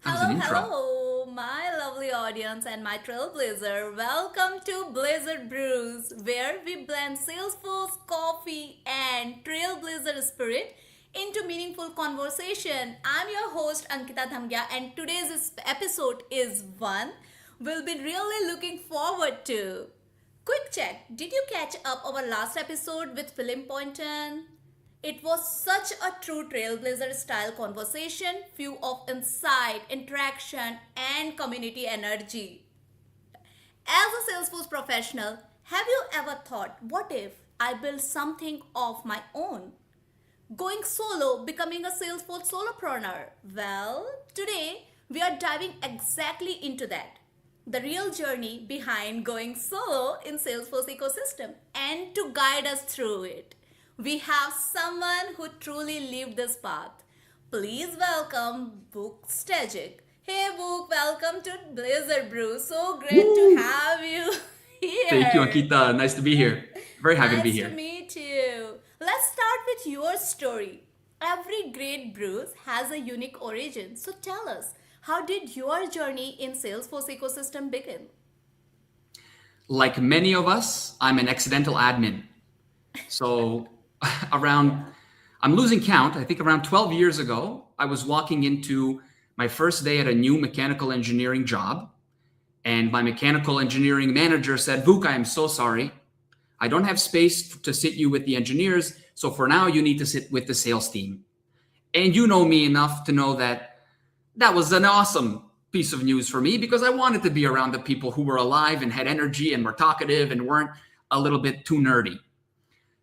That was an Hello, intro. hello, my lovely audience and my trailblazer. Welcome to Blazer Brews, where we blend Salesforce, coffee, and trailblazer spirit into meaningful conversation. I'm your host Ankita Dhamgia, and today's episode is one we'll be really looking forward to. Quick check, did you catch up our last episode with Philip Poynton? It was such a true trailblazer style conversation, full of insight, interaction, and community energy. As a Salesforce professional, have you ever thought, what if I build something of my own? Going solo, becoming a Salesforce solopreneur? Well, today we are diving exactly into that. The real journey behind going solo in Salesforce ecosystem and to guide us through it. We have someone who truly lived this path. Please welcome Vuk Stajić. Hey Vuk, welcome to Blazer Brews. So great to Woo! have you Thank you, here. Ankita. Nice to be here. Very happy to be Nice to here. meet you. Let's start with your story. Every great brews has a unique origin. So tell us, how did your journey in Salesforce ecosystem begin? Like many of us, I'm an accidental admin. So around, Yeah. I'm losing count. I think around 12 years ago, I was walking into my first day at a new mechanical engineering job. And my mechanical engineering manager said, Vuk, I am so sorry. I don't have space to sit you with the engineers. So for now, you need to sit with the sales team. And you know me enough to know that that was an awesome piece of news for me because I wanted to be around the people who were alive and had energy and were talkative and weren't a little bit too nerdy.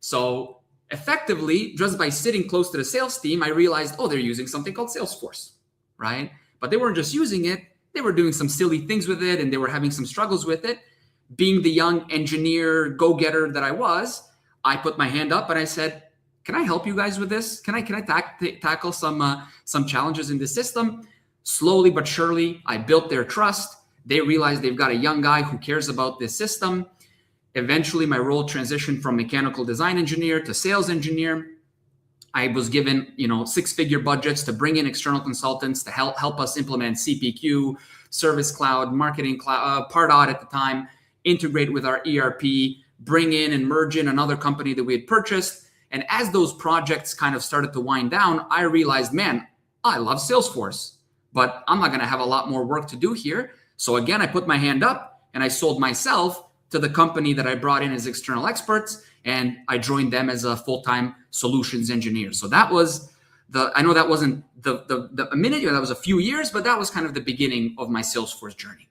So effectively, just by sitting close to the sales team, I realized, oh, they're using something called Salesforce, right? But they weren't just using it, they were doing some silly things with it and they were having some struggles with it. Being the young engineer go-getter that I was, I put my hand up and I said, can I help you guys with this? Can I tackle some challenges in the system? Slowly but surely, I built their trust. They realized they've got a young guy who cares about this system. Eventually, my role transitioned from mechanical design engineer to sales engineer. I was given, six-figure budgets to bring in external consultants to help us implement CPQ, Service Cloud, Marketing Cloud, Pardot at the time, integrate with our ERP, bring in and merge in another company that we had purchased. And as those projects kind of started to wind down, I realized, man, I love Salesforce, but I'm not going to have a lot more work to do here. So again, I put my hand up and I sold myself to the company that I brought in as external experts, and I joined them as a full-time solutions engineer. So that was I know that wasn't a minute, that was a few years, but that was kind of the beginning of my Salesforce journey.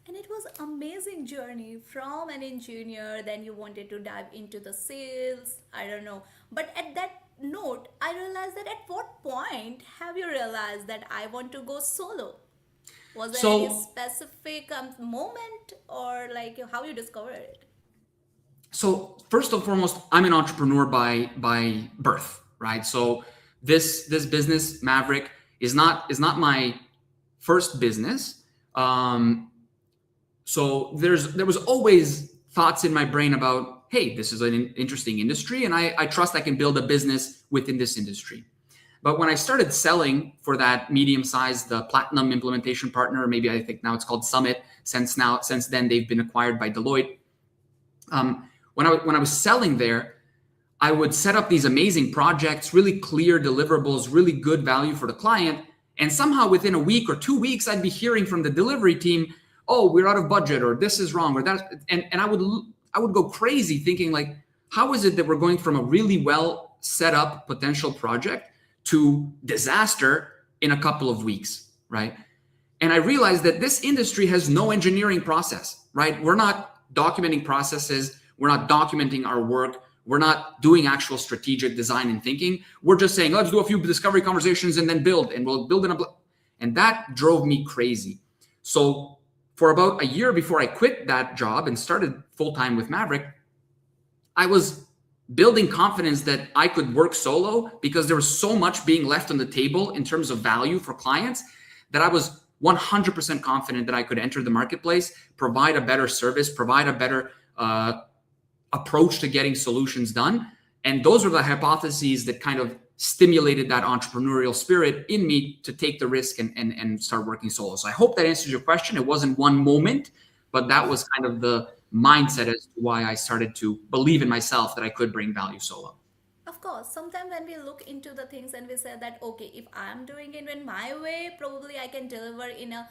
And it was amazing journey from an engineer, then you wanted to dive into the sales, I don't know. But at that note, I realized that at what point have you realized that I want to go solo? Was there any So, specific moment or like how you discovered it? so first and foremost, I'm an entrepreneur by birth, right? So this business, Maverick, is not my first business. So there was always thoughts in my brain about, hey, this is an interesting industry, and I trust I can build a business within this industry. But when I started selling for that medium-sized platinum implementation partner, maybe I think now it's called Summit. Since then they've been acquired by Deloitte. When I was selling there, I would set up these amazing projects, really clear deliverables, really good value for the client. And somehow within a week or 2 weeks, I'd be hearing from the delivery team, oh, we're out of budget, or this is wrong, or that. And I would go crazy thinking like, how is it that we're going from a really well set up potential project to disaster in a couple of weeks, right? And I realized that this industry has no engineering process, right? We're not documenting processes. We're not documenting our work. We're not doing actual strategic design and thinking. We're just saying, let's do a few discovery conversations and then build, and we'll build in a. And that drove me crazy. So for about a year before I quit that job and started full-time with Maverick, I was building confidence that I could work solo because there was so much being left on the table in terms of value for clients that I was 100% confident that I could enter the marketplace, provide a better service, provide a better approach to getting solutions done. And those were the hypotheses that kind of stimulated that entrepreneurial spirit in me to take the risk and start working solo. So I hope that answers your question. It wasn't one moment, but that was kind of the mindset as to why I started to believe in myself that I could bring value solo. Of course, sometimes when we look into the things and we say that, okay, if I'm doing it in my way, probably I can deliver in a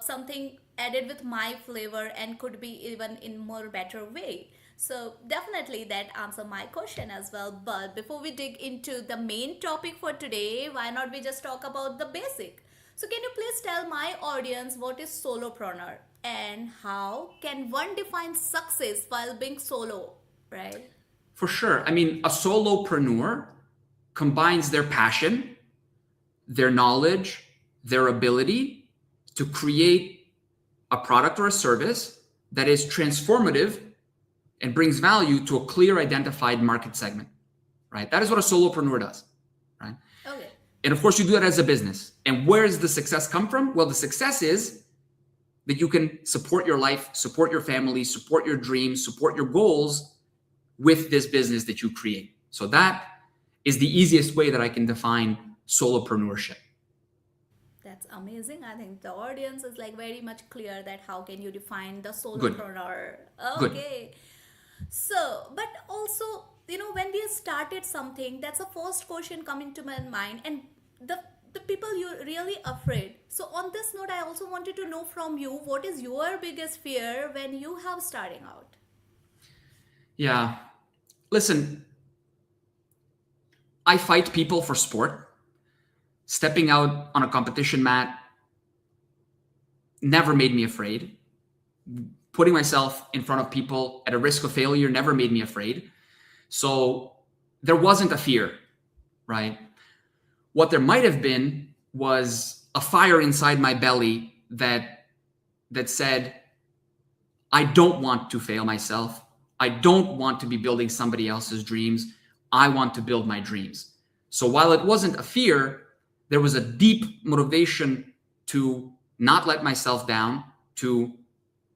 something added with my flavor and could be even in more better way. So definitely that answer my question as well. But before we dig into the main topic for today, why not we just talk about the basic? So can you please tell my audience what is solopreneur and how can one define success while being solo, right? For sure. I mean, a solopreneur combines their passion, their knowledge, their ability to create a product or a service that is transformative and brings value to a clear identified market segment, right? That is what a solopreneur does, right? Okay. And of course, you do that as a business. And where does the success come from? Well, the success is that you can support your life, support your family, support your dreams, support your goals with this business that you create. So that is the easiest way that I can define solopreneurship. That's amazing. I think the audience is like very much clear that how can you define the solopreneur. Good. Okay. So, but also, when we started something, that's the first question coming to my mind, and the people you're really afraid. So on this note, I also wanted to know from you, what is your biggest fear when you have starting out? Yeah. Listen, I fight people for sport. Stepping out on a competition mat never made me afraid. Putting myself in front of people at a risk of failure never made me afraid. So there wasn't a fear, right? What there might have been was a fire inside my belly that said, I don't want to fail myself. I don't want to be building somebody else's dreams. I want to build my dreams. So while it wasn't a fear, there was a deep motivation to not let myself down, to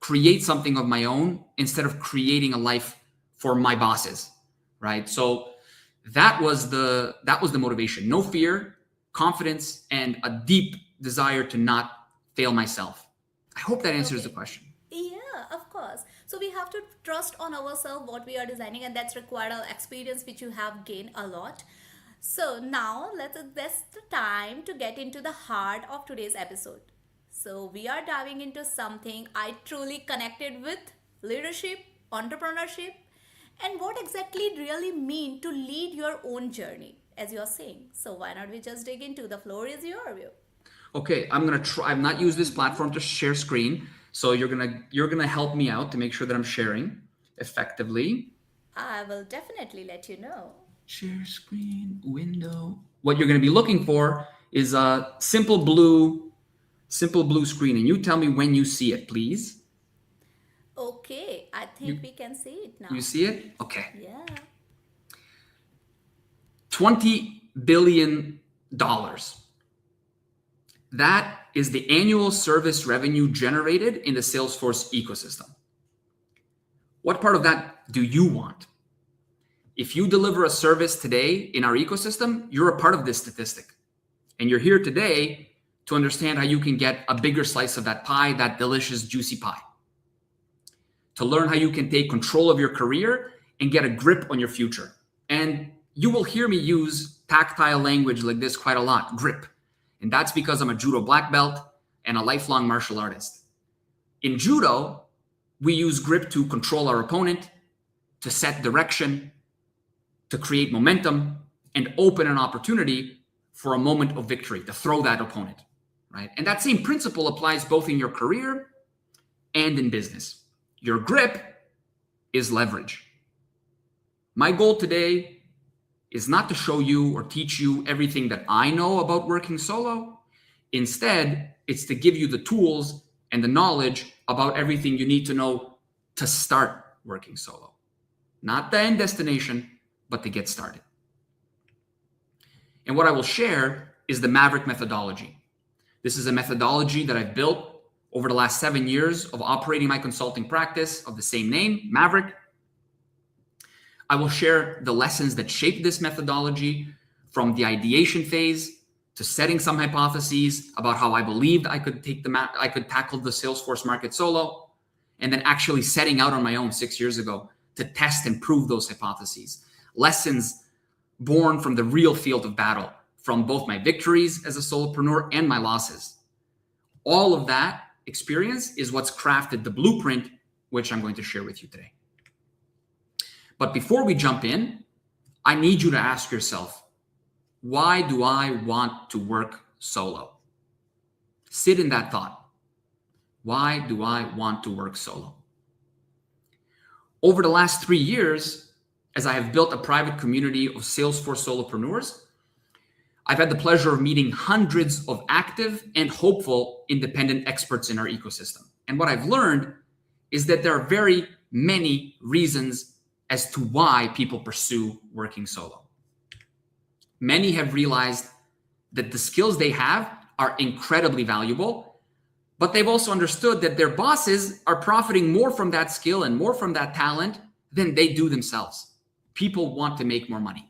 create something of my own instead of creating a life for my bosses, right? So that was the motivation. No fear, confidence, and a deep desire to not fail myself. I hope that answers the question. Yeah, of course. So we have to trust on ourselves what we are designing, and that's required experience which you have gained a lot. So now that's the time to get into the heart of today's episode. So we are diving into something I truly connected with: leadership, entrepreneurship, and what exactly it really mean to lead your own journey, as you're saying. So why not we just dig into the floor is your view. Okay, I'm gonna try. I've not used this platform to share screen, so you're gonna help me out to make sure that I'm sharing effectively. I will definitely let you know. Share screen window. What you're gonna be looking for is a simple blue screen, and you tell me when you see it, please. Okay, I think we can see it now. You see it? Okay. Yeah. $20 billion. That is the annual service revenue generated in the Salesforce ecosystem. What part of that do you want? If you deliver a service today in our ecosystem, you're a part of this statistic. And you're here today to understand how you can get a bigger slice of that pie, that delicious, juicy pie. To learn how you can take control of your career and get a grip on your future. And you will hear me use tactile language like this quite a lot, grip. And that's because I'm a judo black belt and a lifelong martial artist. In judo, we use grip to control our opponent, to set direction, to create momentum, and open an opportunity for a moment of victory, to throw that opponent, right? And that same principle applies both in your career and in business. Your grip is leverage. My goal today is not to show you or teach you everything that I know about working solo. Instead, it's to give you the tools and the knowledge about everything you need to know to start working solo. Not the end destination, but to get started. And what I will share is the Maverick methodology. This is a methodology that I've built over the last 7 years of operating my consulting practice of the same name, Maverick. I will share the lessons that shaped this methodology from the ideation phase to setting some hypotheses about how I believed I could tackle the Salesforce market solo, and then actually setting out on my own 6 years ago to test and prove those hypotheses. Lessons born from the real field of battle, from both my victories as a solopreneur and my losses. All of that experience is what's crafted the blueprint, which I'm going to share with you today. But before we jump in, I need you to ask yourself, why do I want to work solo? Sit in that thought. Why do I want to work solo? Over the last 3 years, as I have built a private community of Salesforce solopreneurs, I've had the pleasure of meeting hundreds of active and hopeful independent experts in our ecosystem. And what I've learned is that there are very many reasons as to why people pursue working solo. Many have realized that the skills they have are incredibly valuable, but they've also understood that their bosses are profiting more from that skill and more from that talent than they do themselves. People want to make more money.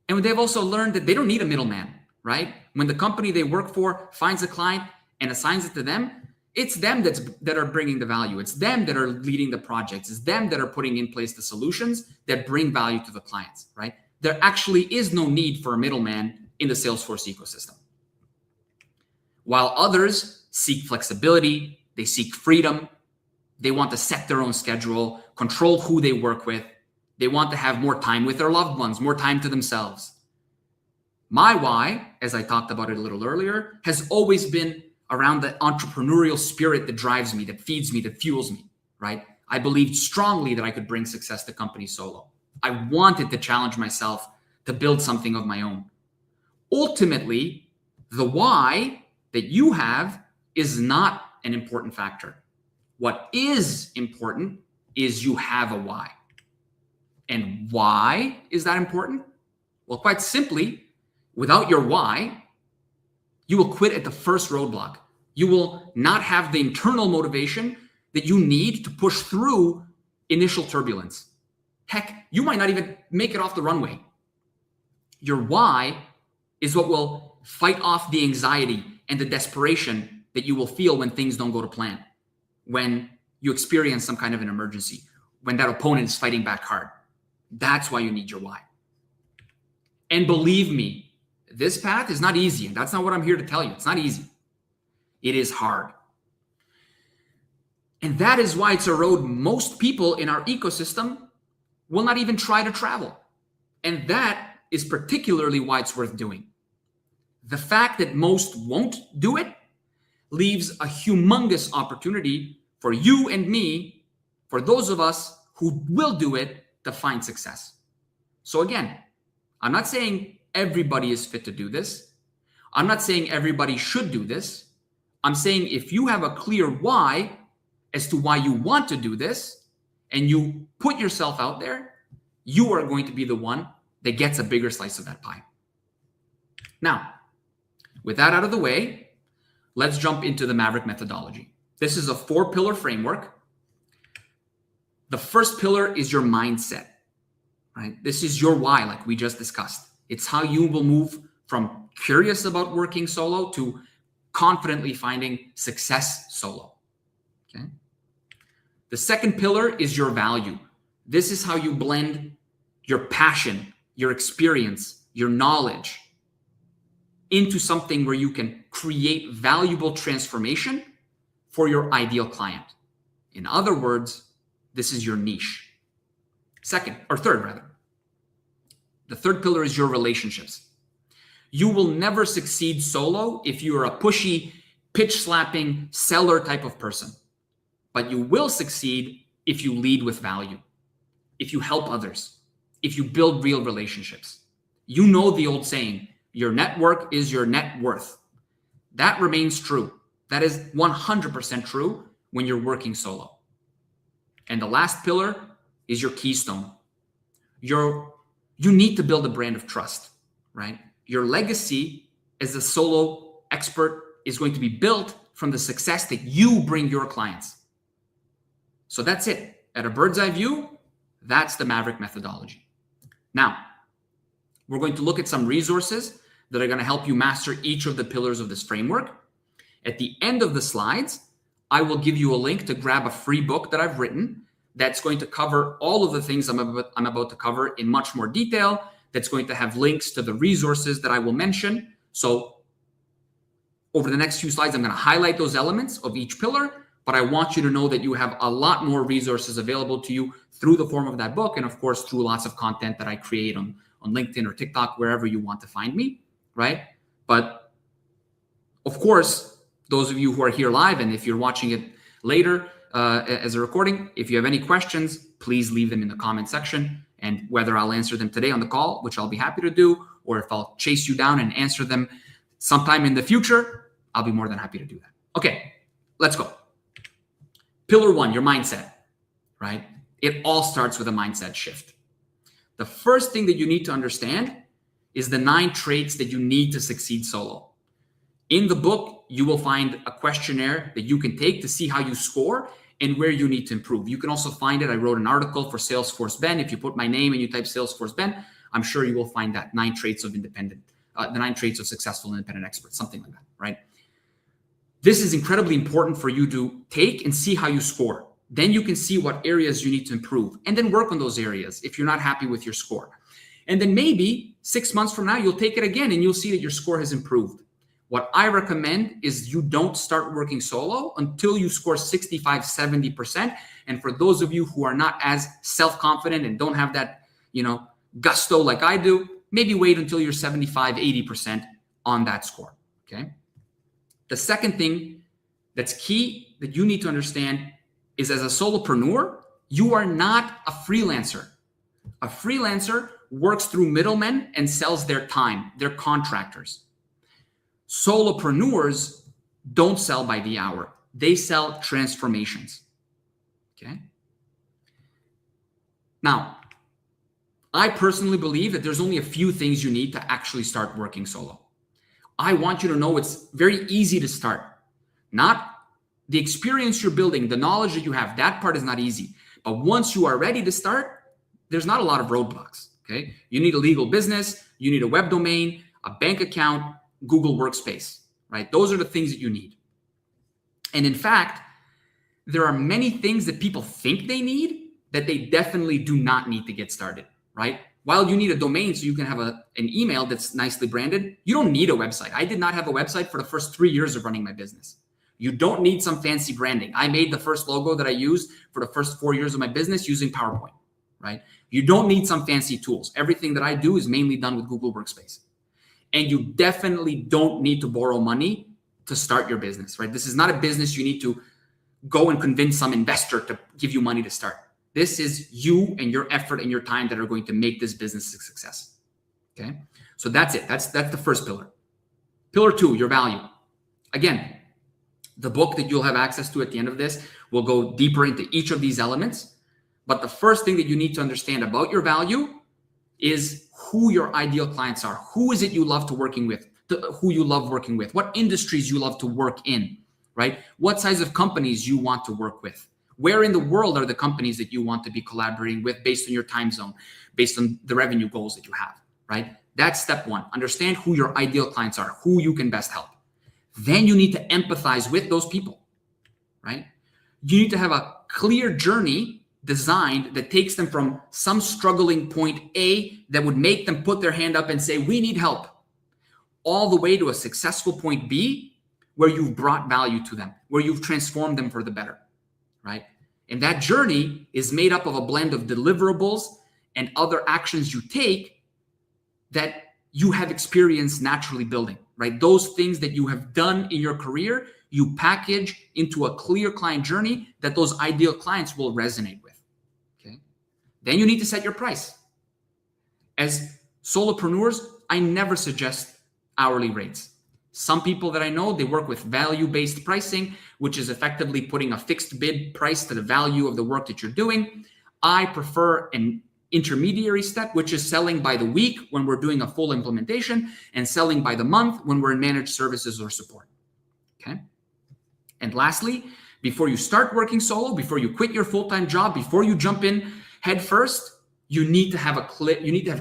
And they've also learned that they don't need a middleman, right? When the company they work for finds a client and assigns it to them, it's them that are bringing the value. It's them that are leading the projects. It's them that are putting in place the solutions that bring value to the clients, right? There actually is no need for a middleman in the Salesforce ecosystem. While others seek flexibility, they seek freedom, they want to set their own schedule, control who they work with, they want to have more time with their loved ones, more time to themselves. My why, as I talked about it a little earlier, has always been around the entrepreneurial spirit that drives me, that feeds me, that fuels me, right? I believed strongly that I could bring success to companies solo. I wanted to challenge myself to build something of my own. Ultimately, the why that you have is not an important factor. What is important is you have a why. And why is that important? Well, quite simply, without your why, you will quit at the first roadblock. You will not have the internal motivation that you need to push through initial turbulence. Heck, you might not even make it off the runway. Your why is what will fight off the anxiety and the desperation that you will feel when things don't go to plan, when you experience some kind of an emergency, when that opponent is fighting back hard. That's why you need your why. And believe me, this path is not easy. And that's not what I'm here to tell you. It's not easy. It is hard. And that is why it's a road most people in our ecosystem will not even try to travel. And that is particularly why it's worth doing. The fact that most won't do it leaves a humongous opportunity for you and me, for those of us who will do it, to find success. So again, I'm not saying everybody is fit to do this. I'm not saying everybody should do this. I'm saying if you have a clear why as to why you want to do this and you put yourself out there, you are going to be the one that gets a bigger slice of that pie. Now, with that out of the way, let's jump into the Maverick methodology. This is a 4-pillar framework. The first pillar is your mindset, right? This is your why, like we just discussed. It's how you will move from curious about working solo to confidently finding success solo, okay? The second pillar is your value. This is how you blend your passion, your experience, your knowledge into something where you can create valuable transformation for your ideal client. In other words, this is your niche. Third. The third pillar is your relationships. You will never succeed solo if you are a pushy, pitch-slapping, seller type of person. But you will succeed if you lead with value, if you help others, if you build real relationships. You know the old saying, your network is your net worth. That remains true. That is 100% true when you're working solo. And the last pillar is your keystone. You need to build a brand of trust, right? Your legacy as a solo expert is going to be built from the success that you bring your clients. So that's it. At a bird's eye view, that's the Maverick methodology. Now, We're going to look at some resources that are going to help you master each of the pillars of this framework. At the end of the slides, I will give you a link to grab a free book that I've written that's going to cover all of the things I'm about to cover in much more detail, that's going to have links to the resources that I will mention. So over the next few slides, I'm going to highlight those elements of each pillar, but I want you to know that you have a lot more resources available to you through the form of that book, and of course, through lots of content that I create on LinkedIn or TikTok, wherever you want to find me, right? But of course, those of you who are here live, and if you're watching it later as a recording, if you have any questions, please leave them in the comment section. And whether I'll answer them today on the call, which I'll be happy to do, or if I'll chase you down and answer them sometime in the future, I'll be more than happy to do that. Okay, let's go. Pillar 1, your mindset, right? It all starts with a mindset shift. The first thing that you need to understand is the 9 traits that you need to succeed solo. In the book, you will find a questionnaire that you can take to see how you score and where you need to improve. You can also find it. I wrote an article for Salesforce Ben. If you put my name and you type Salesforce Ben, I'm sure you will find that 9 traits of the 9 traits of successful independent experts, something like that, right? This is incredibly important for you to take and see how you score. Then you can see what areas you need to improve and then work on those areas if you're not happy with your score. And then maybe 6 months from now, you'll take it again and you'll see that your score has improved. What I recommend is you don't start working solo until you score 65, 70%. And for those of you who are not as self-confident and don't have that, gusto like I do, maybe wait until you're 75, 80% on that score, okay? The second thing that's key that you need to understand is, as a solopreneur, you are not a freelancer. A freelancer works through middlemen and sells their time. They're contractors. Solopreneurs don't sell by the hour. They sell transformations. Okay? Now, I personally believe that there's only a few things you need to actually start working solo. I want you to know it's very easy to start. Not the experience you're building, the knowledge that you have, that part is not easy. But once you are ready to start, there's not a lot of roadblocks, okay? You need a legal business, you need a web domain, a bank account, Google Workspace, right? Those are the things that you need. And in fact, there are many things that people think they need that they definitely do not need to get started, right? While you need a domain so you can have an email that's nicely branded, you don't need a website. I did not have a website for the first 3 years of running my business. You don't need some fancy branding. I made the first logo that I used for the first 4 years of my business using PowerPoint, right? You don't need some fancy tools. Everything that I do is mainly done with Google Workspace. And you definitely don't need to borrow money to start your business, right? This is not a business you need to go and convince some investor to give you money to start. This is you and your effort and your time that are going to make this business a success, okay? So that's it. That's the first pillar. Pillar 2, your value. Again, the book that you'll have access to at the end of this will go deeper into each of these elements. But the first thing that you need to understand about your value is who your ideal clients are. Who is it you love to working with? Who you love working with? What industries you love to work in, right? What size of companies you want to work with? Where in the world are the companies that you want to be collaborating with based on your time zone, based on the revenue goals that you have, right? That's step 1. Understand who your ideal clients are, who you can best help. Then you need to empathize with those people, right? You need to have a clear journey designed that takes them from some struggling point A that would make them put their hand up and say, we need help, all the way to a successful point B where you've brought value to them, where you've transformed them for the better, right? And that journey is made up of a blend of deliverables and other actions you take that you have experience naturally building, right? Those things that you have done in your career, you package into a clear client journey that those ideal clients will resonate with, okay? Then you need to set your price. As solopreneurs, I never suggest hourly rates. Some people that I know, they work with value-based pricing, which is effectively putting a fixed bid price to the value of the work that you're doing. I prefer an intermediary step, which is selling by the week when we're doing a full implementation and selling by the month when we're in managed services or support, okay? And lastly, before you start working solo, before you quit your full-time job, before you jump in head first, you need to have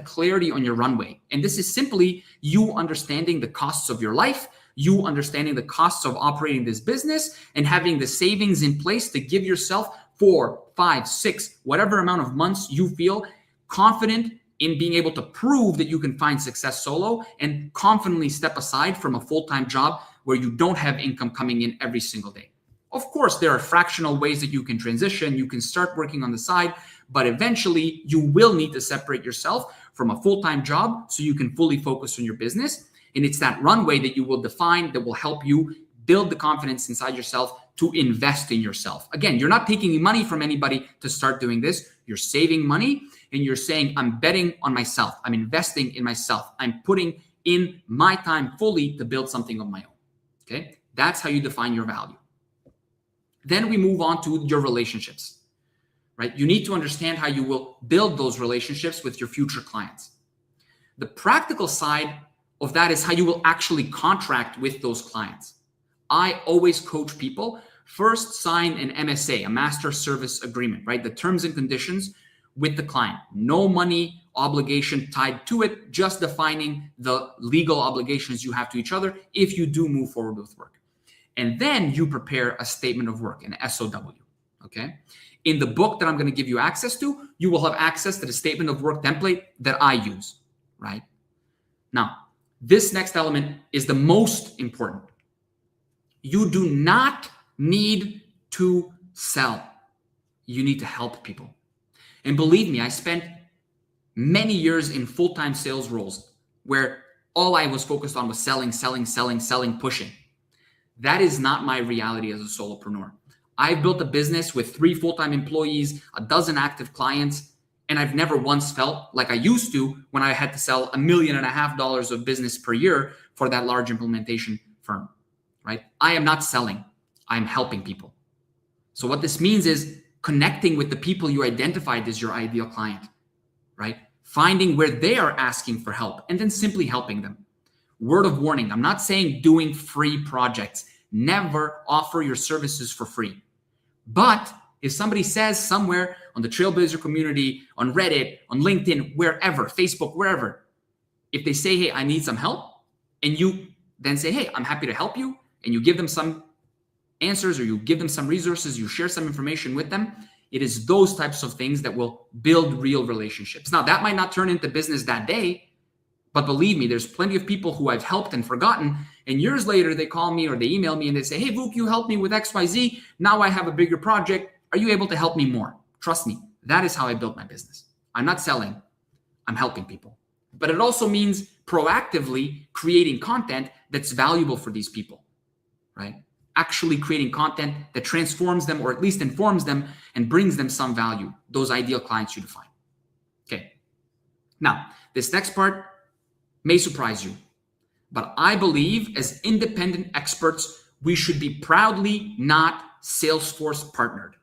clarity on your runway. And this is simply you understanding the costs of your life, you understanding the costs of operating this business, and having the savings in place to give yourself 4, 5, 6, whatever amount of months you feel confident in being able to prove that you can find success solo, and confidently step aside from a full-time job where you don't have income coming in every single day. Of course, there are fractional ways that you can transition. You can start working on the side, but eventually you will need to separate yourself from a full-time job so you can fully focus on your business. And it's that runway that you will define that will help you build the confidence inside yourself to invest in yourself. Again, you're not taking money from anybody to start doing this. You're saving money and you're saying, I'm betting on myself. I'm investing in myself. I'm putting in my time fully to build something of my own. Okay? That's how you define your value. Then we move on to your relationships, right? You need to understand how you will build those relationships with your future clients. The practical side of that is how you will actually contract with those clients. I always coach people, first sign an MSA, a master service agreement, right? The terms and conditions with the client. No money obligation tied to it, just defining the legal obligations you have to each other if you do move forward with work. And then you prepare a statement of work, an SOW, okay? In the book that I'm going to give you access to, you will have access to the statement of work template that I use, right? Now, this next element is the most important. You do not need to sell. You need to help people. And believe me, I spent many years in full-time sales roles where all I was focused on was selling, pushing. That is not my reality as a solopreneur. I've built a business with 3 full-time employees, 12 active clients, and I've never once felt like I used to when I had to sell $1.5 million of business per year for that large implementation firm, right? I am not selling. I'm helping people. So what this means is connecting with the people you identified as your ideal client, right? Finding where they are asking for help and then simply helping them. Word of warning, I'm not saying doing free projects. Never offer your services for free. But if somebody says somewhere on the Trailblazer community, on Reddit, on LinkedIn, wherever, Facebook, wherever, if they say, hey, I need some help, and you then say, hey, I'm happy to help you, and you give them some answers or you give them some resources, you share some information with them, it is those types of things that will build real relationships. Now, that might not turn into business that day, but believe me, there's plenty of people who I've helped and forgotten. And years later, they call me or they email me and they say, hey, Vuk, you helped me with XYZ. Now I have a bigger project. Are you able to help me more? Trust me, that is how I built my business. I'm not selling. I'm helping people. But it also means proactively creating content that's valuable for these people, right? Actually creating content that transforms them or at least informs them and brings them some value, those ideal clients you define. Okay. Now, this next part may surprise you, but I believe as independent experts, we should be proudly not Salesforce partnered,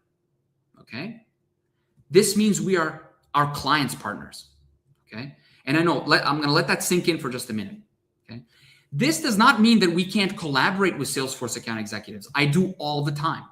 okay? This means we are our clients' partners, okay? And I know, I'm gonna let that sink in for just a minute, okay? This does not mean that we can't collaborate with Salesforce account executives. I do all the time,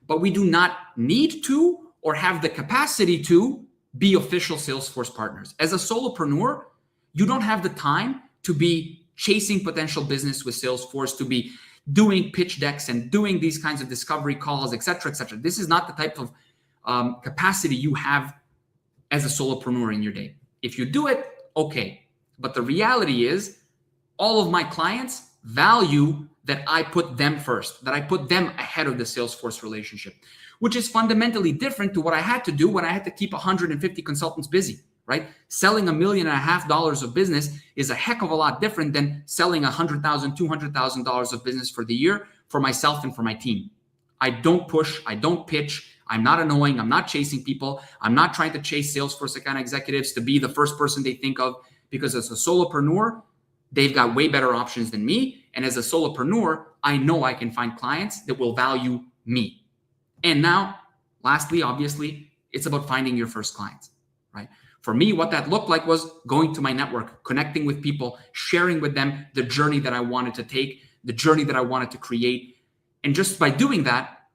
but we do not need to or have the capacity to be official Salesforce partners. As a solopreneur, you don't have the time to be chasing potential business with Salesforce, to be doing pitch decks and doing these kinds of discovery calls, et cetera, et cetera. This is not the type of capacity you have as a solopreneur in your day. If you do it, okay. But the reality is all of my clients value that I put them first, that I put them ahead of the Salesforce relationship, which is fundamentally different to what I had to do when I had to keep 150 consultants busy. Right? Selling $1.5 million of business is a heck of a lot different than selling $100,000, $200,000 of business for the year for myself and for my team. I don't push. I don't pitch. I'm not annoying. I'm not chasing people. I'm not trying to chase Salesforce account executives to be the first person they think of, because as a solopreneur, they've got way better options than me. And as a solopreneur, I know I can find clients that will value me. And now, lastly, obviously, it's about finding your first clients, right? For me, what that looked like was going to my network, connecting with people, sharing with them the journey that I wanted to take, the journey that I wanted to create. And just by doing that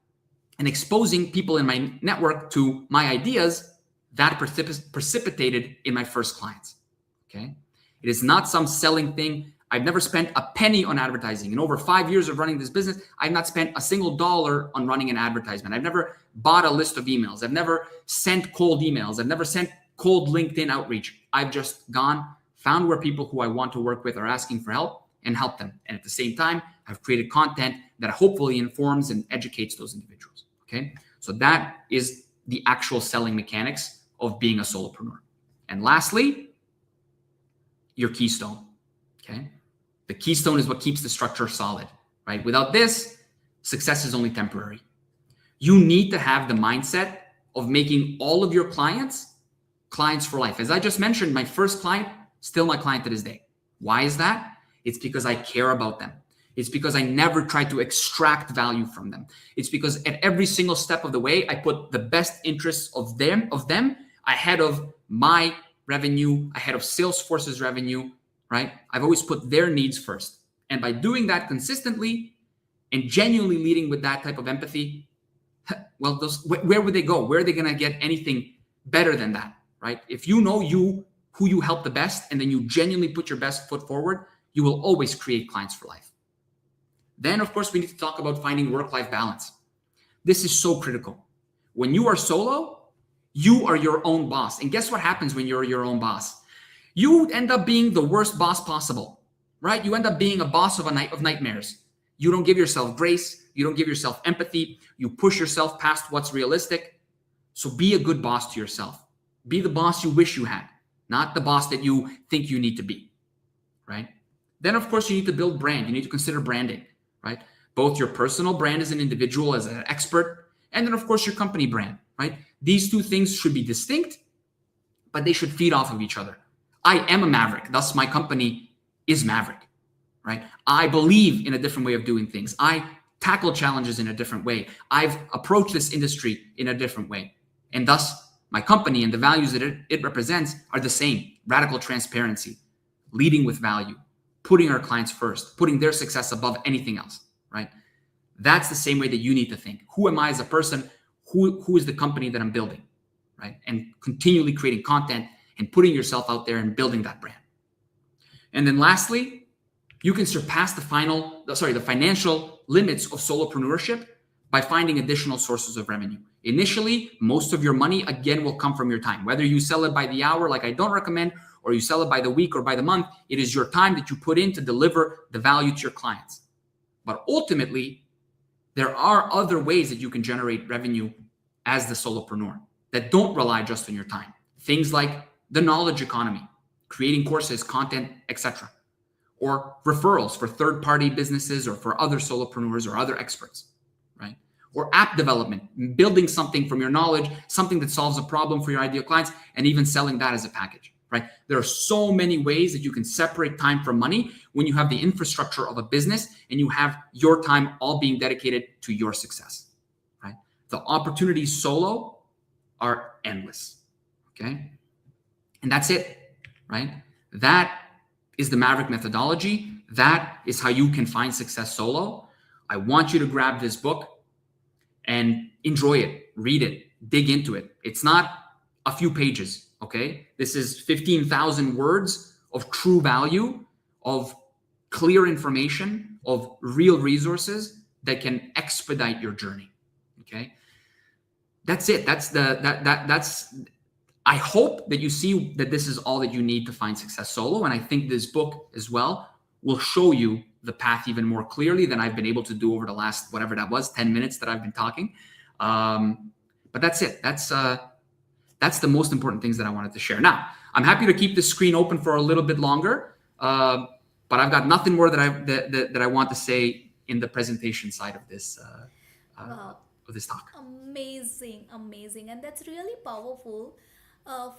and exposing people in my network to my ideas, that precipitated in my first clients. Okay. It is not some selling thing. I've never spent a penny on advertising. In over 5 years of running this business, I've not spent a single dollar on running an advertisement. I've never bought a list of emails. I've never sent cold emails. I've never sent cold LinkedIn outreach. I've just gone, found where people who I want to work with are asking for help and help them. And at the same time, I've created content that hopefully informs and educates those individuals. Okay. So that is the actual selling mechanics of being a solopreneur. And lastly, your keystone. Okay. The keystone is what keeps the structure solid, right? Without this, success is only temporary. You need to have the mindset of making all of your clients for life. As I just mentioned, my first client, still my client to this day. Why is that? It's because I care about them. It's because I never try to extract value from them. It's because at every single step of the way, I put the best interests of them ahead of my revenue, ahead of Salesforce's revenue, right? I've always put their needs first. And by doing that consistently and genuinely leading with that type of empathy, well, where would they go? Where are they going to get anything better than that, right? If you know who you help the best, and then you genuinely put your best foot forward, you will always create clients for life. Then, of course, we need to talk about finding work-life balance. This is so critical. When you are solo, you are your own boss. And guess what happens when you're your own boss? You end up being the worst boss possible, right? You end up being a boss of nightmares. You don't give yourself grace. You don't give yourself empathy. You push yourself past what's realistic. So be a good boss to yourself. Be the boss you wish you had, not the boss that you think you need to be, right? Then, of course, you need to build brand. You need to consider branding, right? Both your personal brand as an individual, as an expert, and then, of course, your company brand, right? These two things should be distinct, but they should feed off of each other. I am a Maverick, thus my company is Maverick, right? I believe in a different way of doing things. I tackle challenges in a different way. I've approached this industry in a different way. And thus, my company and the values that it represents are the same. Radical transparency, leading with value, putting our clients first, putting their success above anything else, right? That's the same way that you need to think. Who am I as a person? Who is the company that I'm building, right? And continually creating content and putting yourself out there and building that brand. And then lastly, you can surpass the financial limits of solopreneurship by finding additional sources of revenue. Initially, most of your money, again, will come from your time. Whether you sell it by the hour, like I don't recommend, or you sell it by the week or by the month, it is your time that you put in to deliver the value to your clients. But ultimately, there are other ways that you can generate revenue as the solopreneur that don't rely just on your time. Things like the knowledge economy, creating courses, content, etc. Or referrals for third-party businesses or for other solopreneurs or other experts, right? Or app development, building something from your knowledge, something that solves a problem for your ideal clients, and even selling that as a package, right? There are so many ways that you can separate time from money when you have the infrastructure of a business and you have your time all being dedicated to your success, right? The opportunities solo are endless, okay? And that's it, right? That is the Maverick methodology. That is how you can find success solo. I want you to grab this book and enjoy it, read it, dig into it. It's not a few pages, okay? This is 15,000 words of true value, of clear information, of real resources that can expedite your journey, okay? That's it. That's I hope that you see that this is all that you need to find success solo. And I think this book as well will show you the path even more clearly than I've been able to do over the last, whatever that was, 10 minutes that I've been talking. But that's it. That's the most important things that I wanted to share. Now, I'm happy to keep the screen open for a little bit longer, but I've got nothing more that I want to say in the presentation side of this Wow. of this talk. Amazing, amazing. And that's really powerful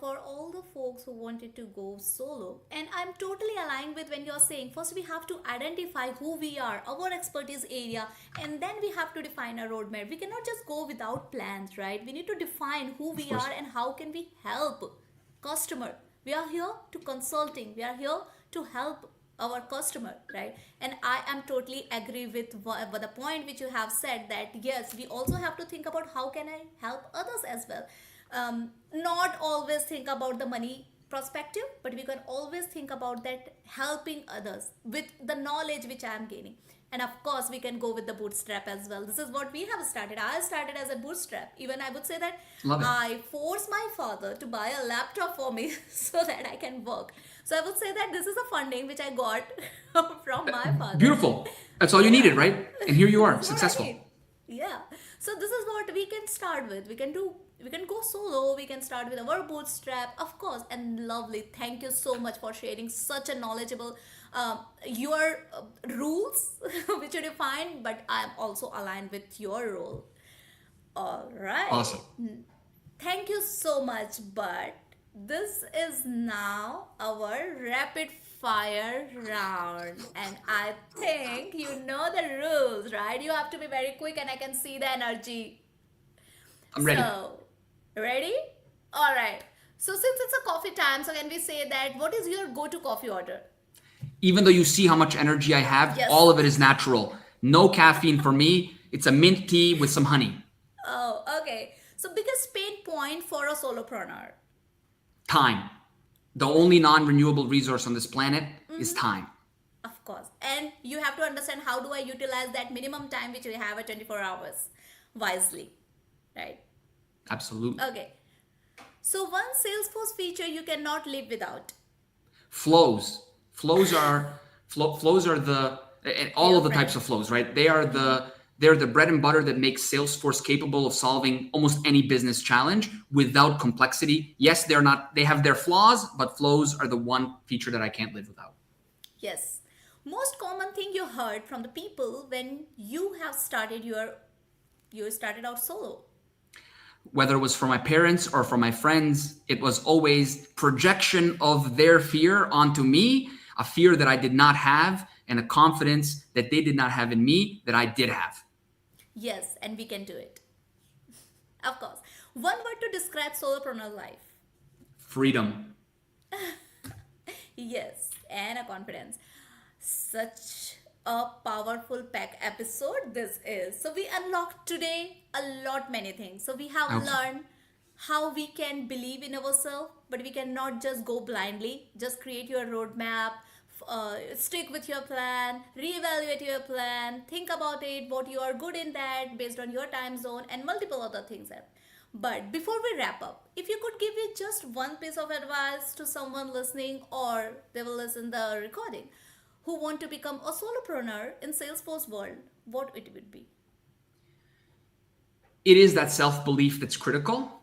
for all the folks who wanted to go solo. And I'm totally aligned with when you're saying first we have to identify who we are, our expertise area, and then we have to define a roadmap. We cannot just go without plans, right? We need to define who we are and how can we help customer. We are here to consulting. We are here to help our customer, right? And I am totally agree with the point which you have said that yes, we also have to think about how can I help others as well. not always think about the money perspective, but we can always think about that helping others with the knowledge which I am gaining. And of course, we can go with the bootstrap as well. This is what we have started. I started as a bootstrap. Even I would say that Love it. I forced my father to buy a laptop for me so that I can work. So I would say that this is a funding which I got from my father. Beautiful. That's all you needed, right? And here you are, That's what I successful. need. Yeah. So this is what we can start with. We can go solo, we can start with our bootstrap, of course. And lovely. Thank you so much for sharing such a knowledgeable your rules which you define, but I'm also aligned with your role. All right. Awesome. Thank you so much, but this is now our rapid fire round. And I think you know the rules, right? You have to be very quick, and I can see the energy. I'm ready. So, ready? All right. So, since it's a coffee time, so can we say that what is your go to coffee order? Even though you see how much energy I have, Yes. all of it is natural. No caffeine for me. It's a mint tea with some honey. Oh, okay. So, biggest pain point for a solopreneur? Time. The only non-renewable resource on this planet is time. Of course. And you have to understand how do I utilize that minimum time which we have at 24 hours wisely, right? Absolutely. Okay. So one Salesforce feature you cannot live without. Flows. Flows are the and all Your of the friend. types of flows, right? They're the bread and butter that makes Salesforce capable of solving almost any business challenge without complexity. Yes, they have their flaws, but flows are the one feature that I can't live without. Yes. Most common thing you heard from the people when you have started you started out solo. Whether it was from my parents or from my friends, it was always projection of their fear onto me, a fear that I did not have, and a confidence that they did not have in me that I did have. Yes, and we can do it. Of course. One word to describe solopreneur life. Freedom. Yes, and a confidence. Such a powerful pack episode this is. So we unlocked today a lot many things. So we have Okay. learned how we can believe in ourselves, but we cannot just go blindly. Just create your roadmap, stick with your plan, reevaluate your plan, think about it, what you are good in that based on your time zone, and multiple other things. But before we wrap up, if you could give me just one piece of advice to someone listening or they will listen the recording who want to become a solopreneur in Salesforce world, what it would be? It is that self-belief that's critical.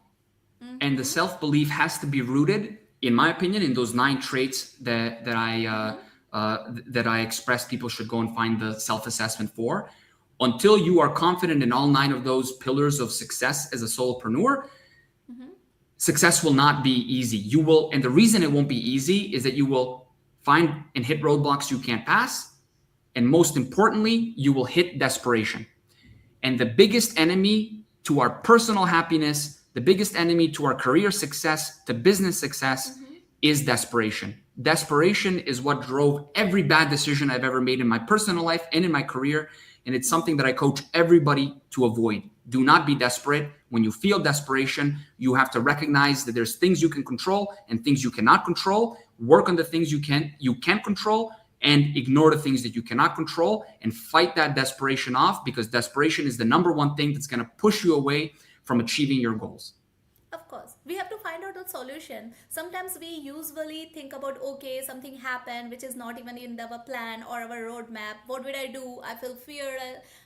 And the self-belief has to be rooted, in my opinion, in those 9 traits that I express people should go and find the self-assessment for. Until you are confident in all 9 of those pillars of success as a solopreneur, success will not be easy. You will, and the reason it won't be easy is that you will find and hit roadblocks you can't pass. And most importantly, you will hit desperation. And the biggest enemy to our personal happiness, the biggest enemy to our career success, to business success, is desperation. Desperation is what drove every bad decision I've ever made in my personal life and in my career. And it's something that I coach everybody to avoid. Do not be desperate. When you feel desperation, you have to recognize that there's things you can control and things you cannot control. Work on the things you can control, and ignore the things that you cannot control, and fight that desperation off, because desperation is the number one thing that's going to push you away from achieving your goals. Of course, we have to find out a solution. Sometimes we usually think about, okay, something happened which is not even in our plan or our roadmap. What would I do? I feel fear.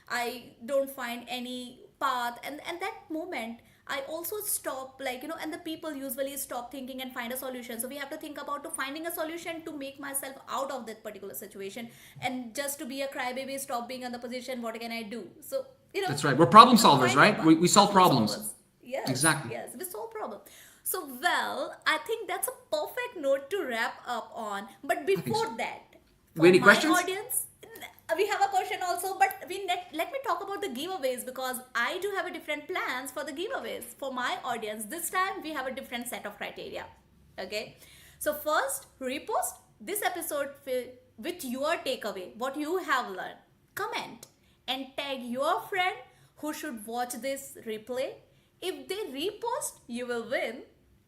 I don't find any path. And that moment, I also stop, and the people usually stop thinking and find a solution. So we have to think about to finding a solution to make myself out of that particular situation. And just to be a crybaby, stop being in the position, what can I do? So, That's right. We're problem solvers, find right? a We solve problem problems. solvers. Yes, Exactly. Yes, we solve problem. So, well, I think that's a perfect note to wrap up on. But before so. that, Any for my questions? audience, we have a question also. But let me talk about the giveaways, because I do have a different plans for the giveaways for my audience. This time we have a different set of criteria. Okay, so first, repost this episode with your takeaway, what you have learned. Comment and tag your friend who should watch this replay. If they repost, you will win.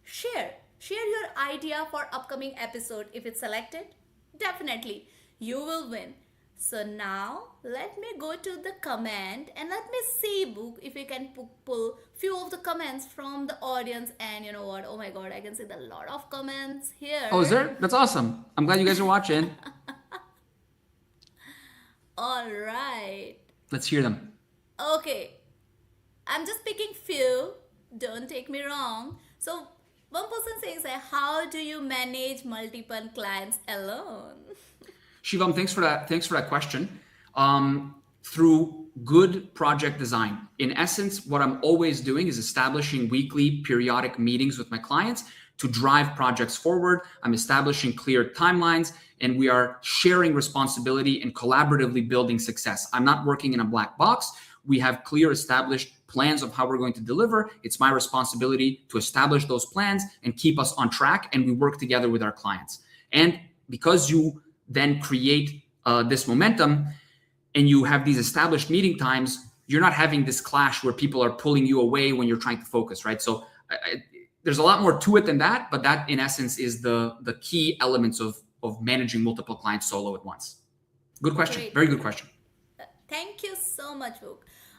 Share your idea for upcoming episode. If it's selected, definitely you will win. So now let me go to the comment and let me see, Book, if we can pull few of the comments from the audience. And you know what, oh my god, I can see a lot of comments here. Oh, is there? That's awesome. I'm glad you guys are watching. All right. Let's hear them. Okay, I'm just picking few. Don't take me wrong. So one person says, how do you manage multiple clients alone? Shivam, thanks for that question. Through good project design. In essence, what I'm always doing is establishing weekly periodic meetings with my clients to drive projects forward. I'm establishing clear timelines, and we are sharing responsibility and collaboratively building success. I'm not working in a black box. We have clear established plans of how we're going to deliver. It's my responsibility to establish those plans and keep us on track, and we work together with our clients. And because you then create this momentum and you have these established meeting times, you're not having this clash where people are pulling you away when you're trying to focus, right? So there's a lot more to it than that, but that in essence is the key elements of managing multiple clients solo at once. Good question. Great. Very good question. Thank you so much, Vuk.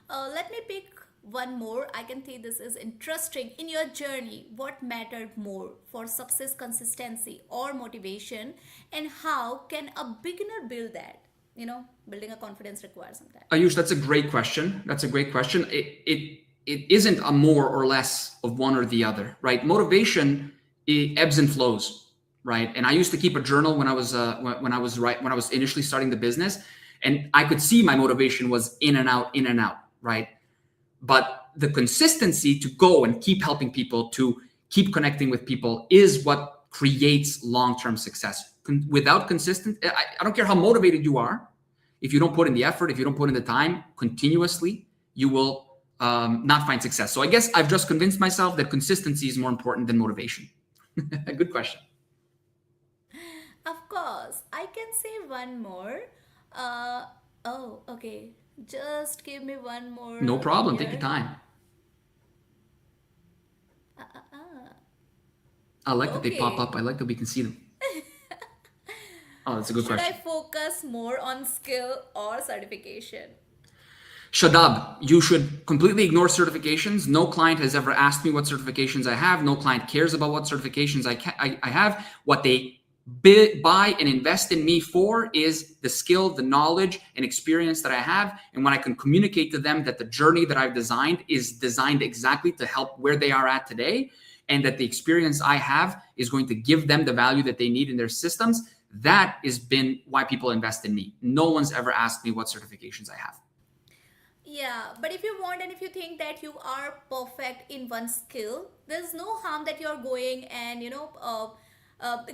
Let me pick one more. I can think this is interesting. In your journey, what mattered more for success, consistency, or motivation, and how can a beginner build that? You know, building a confidence requires some time. Ayush, that's a great question. It isn't a more or less of one or the other, right? Motivation, it ebbs and flows, right? And I used to keep a journal when I was initially starting the business, and I could see my motivation was in and out, right? But the consistency to go and keep helping people, to keep connecting with people, is what creates long-term success. Without consistency, I don't care how motivated you are. If you don't put in the effort, if you don't put in the time continuously, you will not find success. So I guess I've just convinced myself that consistency is more important than motivation. Good question. Of course, I can say one more. Oh, okay. Just give me one more. No problem. here. Take your time. Uh, uh, uh. I like that they Okay. pop up. I like that we can see them. Oh, that's a good Should question. I focus more on skill or certification? Shadab, you should completely ignore certifications. No client has ever asked me what certifications I have. No client cares about what certifications I have. What they buy and invest in me for is the skill, the knowledge, and experience that I have. And when I can communicate to them that the journey that I've designed is designed exactly to help where they are at today, and that the experience I have is going to give them the value that they need in their systems, that has been why people invest in me. No one's ever asked me what certifications I have. Yeah, but if you want and if you think that you are perfect in one skill, there's no harm that you're going and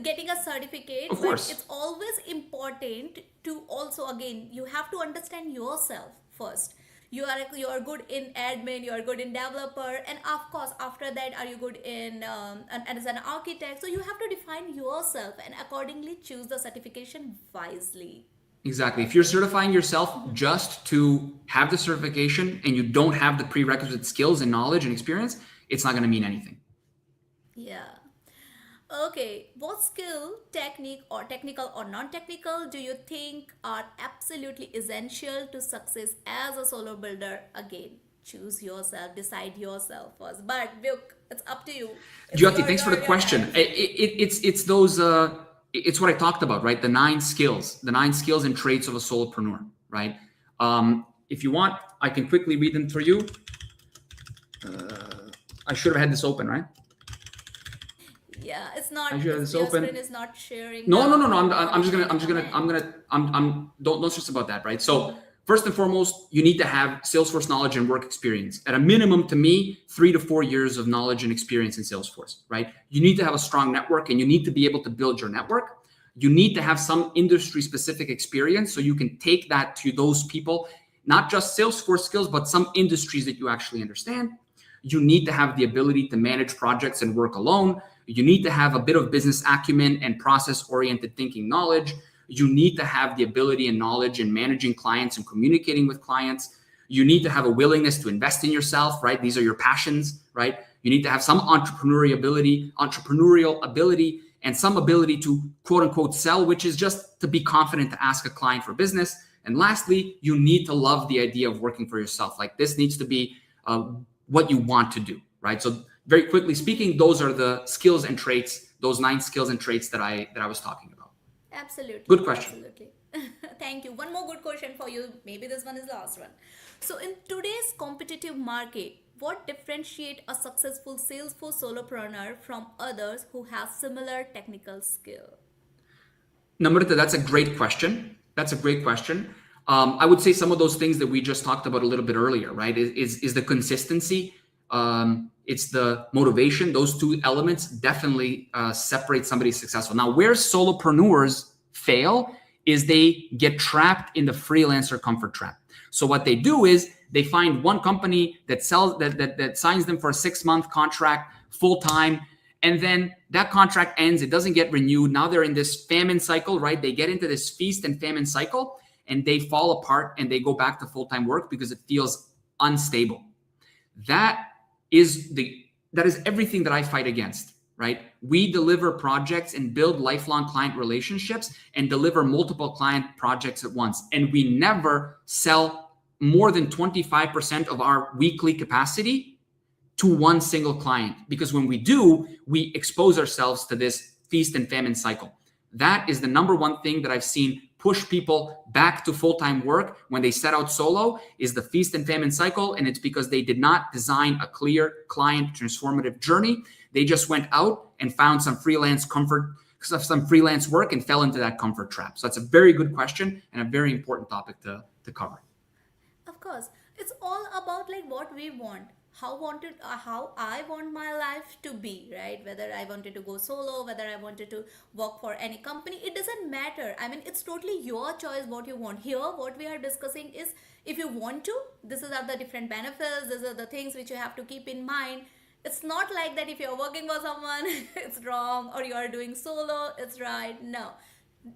getting a certificate. Of course. But it's always important to also, again, you have to understand yourself first. You are good in admin, you are good in developer, and of course after that are you good in as an architect. So you have to define yourself and accordingly choose the certification wisely. Exactly. If you're certifying yourself just to have the certification and you don't have the prerequisite skills and knowledge and experience, it's not going to mean anything. Yeah. Okay, what skill, technique, or technical or non-technical do you think are absolutely essential to success as a solo builder? Again, choose yourself, decide yourself first. But Vuk, it's up to you. Jyoti, thanks for the question. It's those. It's what I talked about, right? The 9 skills and traits of a solopreneur, right? If you want, I can quickly read them for you. I should have had this open, right? Yeah, it's not. I should have this Your open. screen is not sharing. No. Don't stress about that, right? So first and foremost, you need to have Salesforce knowledge and work experience. At a minimum, to me, 3 to 4 years of knowledge and experience in Salesforce, right? You need to have a strong network and you need to be able to build your network. You need to have some industry-specific experience so you can take that to those people, not just Salesforce skills, but some industries that you actually understand. You need to have the ability to manage projects and work alone. You need to have a bit of business acumen and process-oriented thinking knowledge. You need to have the ability and knowledge in managing clients and communicating with clients. You need to have a willingness to invest in yourself, right? These are your passions, right? You need to have some entrepreneurial ability, and some ability to quote unquote sell, which is just to be confident to ask a client for business. And lastly, you need to love the idea of working for yourself. Like this needs to be what you want to do, right? So very quickly speaking, those are the skills and traits, those 9 skills and traits that I was talking about. Absolutely. Good question. Absolutely. Thank you. One more good question for you. Maybe this one is the last one. So in today's competitive market, what differentiates a successful Salesforce solopreneur from others who have similar technical skill? Namrata, that's a great question. I would say some of those things that we just talked about a little bit earlier, right? Is the consistency, it's the motivation. Those 2 elements definitely separate somebody successful. Now, where solopreneurs fail is they get trapped in the freelancer comfort trap. So what they do is they find one company that signs them for a 6-month contract full time, and then that contract ends. It doesn't get renewed. Now they're in this famine cycle, right? They get into this feast and famine cycle, and they fall apart and they go back to full-time work because it feels unstable. That is everything that I fight against, right? We deliver projects and build lifelong client relationships and deliver multiple client projects at once. And we never sell more than 25% of our weekly capacity to one single client, because when we do, we expose ourselves to this feast and famine cycle. That is the number one thing that I've seen push people back to full-time work when they set out solo, is the feast and famine cycle. And it's because they did not design a clear client transformative journey. They just went out and found some freelance work and fell into that comfort trap. So that's a very good question and a very important topic to cover. Of course, it's all about like what we want. How I want my life to be, right? Whether I wanted to go solo, whether I wanted to work for any company, it doesn't matter. I mean, it's totally your choice what you want. Here, what we are discussing is if you want to, this are the different benefits, these are the things which you have to keep in mind. It's not like that if you're working for someone, it's wrong, or you are doing solo, it's right. No.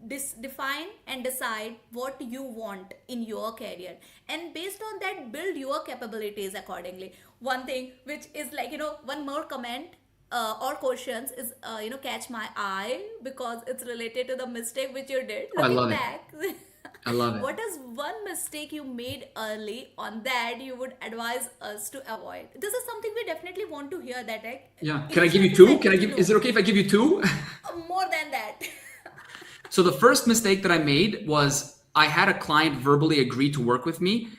Define and decide what you want in your career, and based on that build your capabilities accordingly. One thing which is like, one more comment or questions is catch my eye, because it's related to the mistake which you did looking back. I love it. What is one mistake you made early on that you would advise us to avoid? This is something we definitely want to hear, that, right? Yeah. Can I give you 2? Is it okay if I give you 2? More than that. So the first mistake that I made was I had a client verbally agree to work with me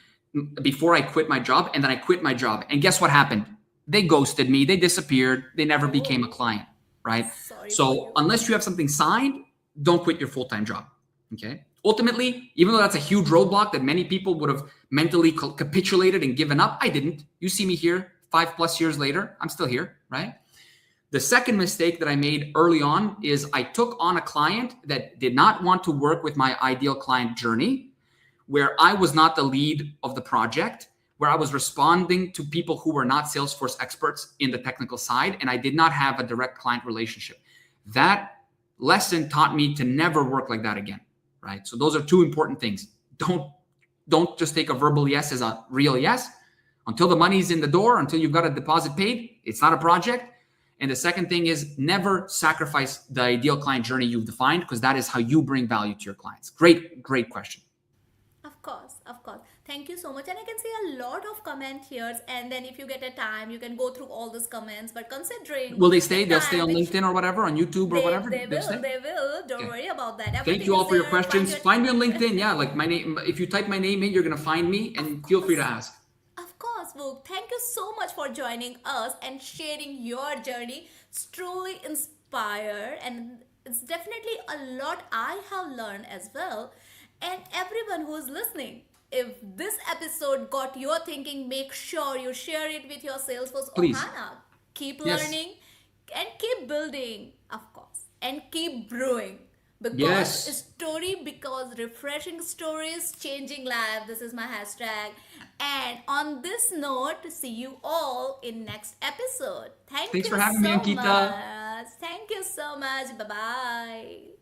before I quit my job, and then I quit my job. And guess what happened? They ghosted me. They disappeared. They never became a client, right? So unless you have something signed, don't quit your full-time job, okay? Ultimately, even though that's a huge roadblock that many people would have mentally capitulated and given up, I didn't. You see me here 5+ years later. I'm still here, right? The second mistake that I made early on is I took on a client that did not want to work with my ideal client journey, where I was not the lead of the project, where I was responding to people who were not Salesforce experts in the technical side, and I did not have a direct client relationship. That lesson taught me to never work like that again, right? So those are 2 important things. Don't just take a verbal yes as a real yes. Until the money's in the door, until you've got a deposit paid, it's not a project. And the second thing is never sacrifice the ideal client journey you've defined, because that is how you bring value to your clients. Great question. Of course. Thank you so much. And I can see a lot of comment here. And then if you get a time, you can go through all these comments. But considering... Will they stay? They'll stay on LinkedIn or whatever, on YouTube or whatever? They will. Don't worry about that. Thank you all for your questions. Find me on LinkedIn. Yeah, like my name. If you type my name in, you're going to find me, and feel free to ask. Of course, Vuk. Thank you so much for joining us and sharing your journey. It's truly inspired, and it's definitely a lot I have learned as well. And everyone who is listening, if this episode got your thinking, make sure you share it with your Salesforce Ohana. Keep learning and keep building, of course, and keep brewing. Because refreshing stories, changing life. This is my hashtag. And on this note, see you all in next episode. Thanks for having me, Ankita. Thank you so much. Bye-bye.